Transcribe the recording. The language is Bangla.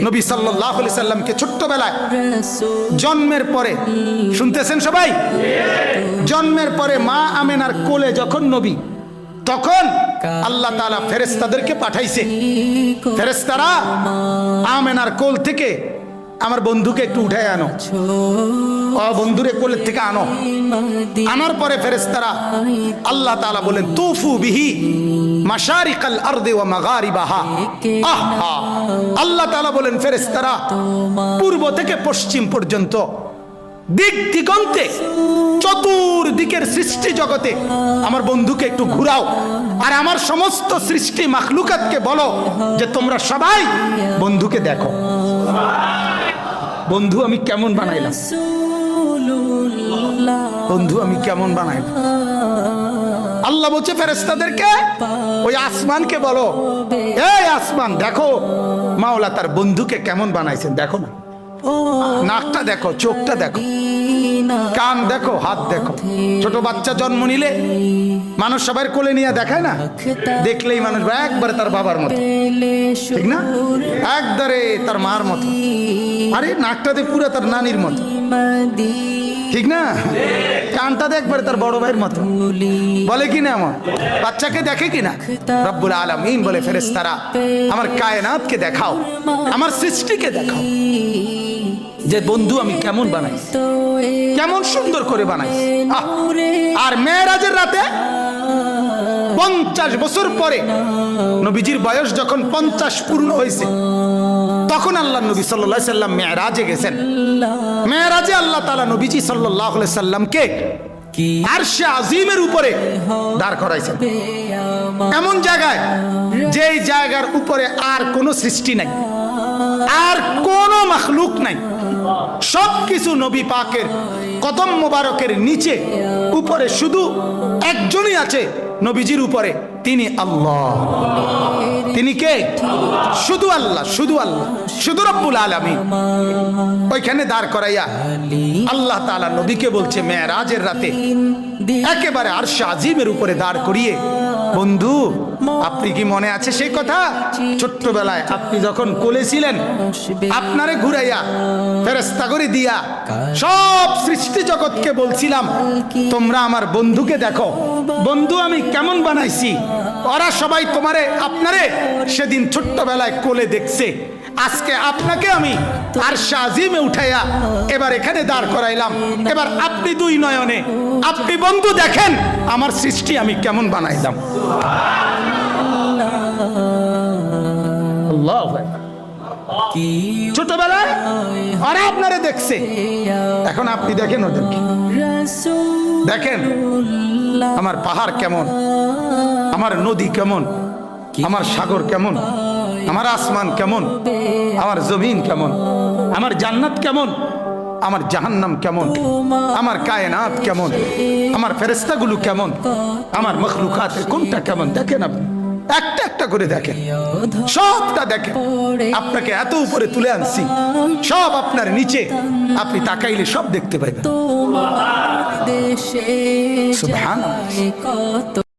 নবী সাল্লাল্লাহু আলাইহি সাল্লামকে ছোট্টবেলায় জন্মের পরে, শুনতেছেন সবাই, জন্মের পরে মা আমেনার কোলে যখন নবী, তখন আল্লাহ তাআলা ফেরেশতাদেরকে পাঠাইছে, ফেরেশতারা আমেনার কোল থেকে আমার বন্ধুকে একটু উঠায় আনো, বন্ধুরে কোলের থেকে আনো। আনার পরে ফেরেশতারা আল্লাহ তাআলা বলেন তুফু বিহি মাশারিকাল আরদি ওয়া মাগারিবাহা। আহা, আল্লাহ তাআলা বলেন ফেরেশতারা পূর্ব থেকে পশ্চিম পর্যন্ত দিক দিগন্তে চতুর্দিকের সৃষ্টি জগতে আমার বন্ধুকে একটু ঘুরাও, আর আমার সমস্ত সৃষ্টি মাখলুকাতকে বলো যে তোমরা সবাই বন্ধুকে দেখো, বন্ধু আমি কেমন বানাইলাম, বন্ধু আমি কেমন বানাইলাম। আল্লাহ বলছে ফেরেশতাদেরকে ওই আসমানকে বলো, এই আসমান দেখো মাওলা তার বন্ধুকে কেমন বানাইছেন, দেখো না, নাকটা দেখো, চোখটা দেখো, কান দেখো, হাত দেখো। ছোট বাচ্চা জন্ম নিলে মানুষ সবার কোলে নিয়ে দেখায় না, দেখলেই মানুষ একবারে তার বাবার মতো, ঠিক না, একবারে তার মার মতো, আরে নাকটাতে পুরো তার নানির মতো, ঠিক না, কানটা একবারে তার বড় ভাইয়ের মতো, বলে কি না, আমার বাচ্চাকে দেখে কিনা। রব্বুল আলামিন বলে ফেরেশতারা আমার কায়নাতকে দেখাও, আমার সৃষ্টিকে দেখাও যে বন্ধু আমি কেমন বানাই, কেমন সুন্দর করে বানাই। আর মেরাজের রাতে 50 বছর পরে নবীজির বয়স যখন 50 পূর্ণ হয়েছে, তখন আল্লাহ নবী সাল্লাল্লাহু আলাইহি সাল্লাম মেরাজে গেছেন। মেরাজে আল্লাহ তাআলা নবীজি সাল্লাল্লাহু আলাইহি সাল্লামকে আরশে আজিমের উপরে দাঁড় করাইছেন, এমন জায়গায় যেই জায়গার উপরে আর কোনো সৃষ্টি নাই, আর কোনো মাখলুক নাই, সবকিছু নবী পাকের কদম মোবারকের নিচে, উপরে শুধু একজনই আছে নবীজির উপরে, তিনি আল্লাহ। তিনি কে? শুধু আল্লাহ, শুধু আল্লাহ, শুধু রব্বুল আলামিন। ওইখানে দাঁড় করাইয়া আল্লাহ তাআলা নবীকে বলছে মেরাজের রাতে একেবারে আরশে আজিমের উপরে দাঁড় করিয়ে, বন্ধু আপনি কি মনে আছে সেই কথা, ছোট্টবেলায় আপনি যখন কোলে ছিলেন, আপনারে ঘুরাইয়া ফেরেশতা করে দিয়া সব সৃষ্টি জগৎকে বলছিলাম তোমরা আমার বন্ধুকে দেখো, বন্ধু আমি কেমন বানাইছি। ওরা সবাই তোমারে আপনারে সেদিন ছোট্টবেলায় কোলে দেখছে, আজকে আপনাকে আমি আরশে আজিমে উঠাইয়া এবার এখানে দাঁড় করাইলাম, এবার আপনি দুই নয়নে আপনি বন্ধু দেখেন আমার সৃষ্টি আমি কেমন বানাইলাম। আল্লাহু আকবার। ছোটবেলায় ওরা আপনারে দেখছে, এখন আপনি দেখেন ওদেরকে, দেখেন আমার পাহাড় কেমন, আমার নদী কেমন, আমার সাগর কেমন, আমার আসমান কেমন, আমার জমিন কেমন, আমার জান্নাত কেমন, আমার জাহান্নাম কেমন, আমার কায়নাত কেমন, আমার ফেরেশতাগুলো কেমন, আমার মখলুকাতের কোনটা কেমন, দেখেন আপনি একটা একটা করে দেখেন, সবটা দেখেন। আপনাকে এত উপরে তুলে আনছি, সব আপনার নিচে, আপনি তাকাইলে সব দেখতে পাইবেন। সুবহানাল্লাহ।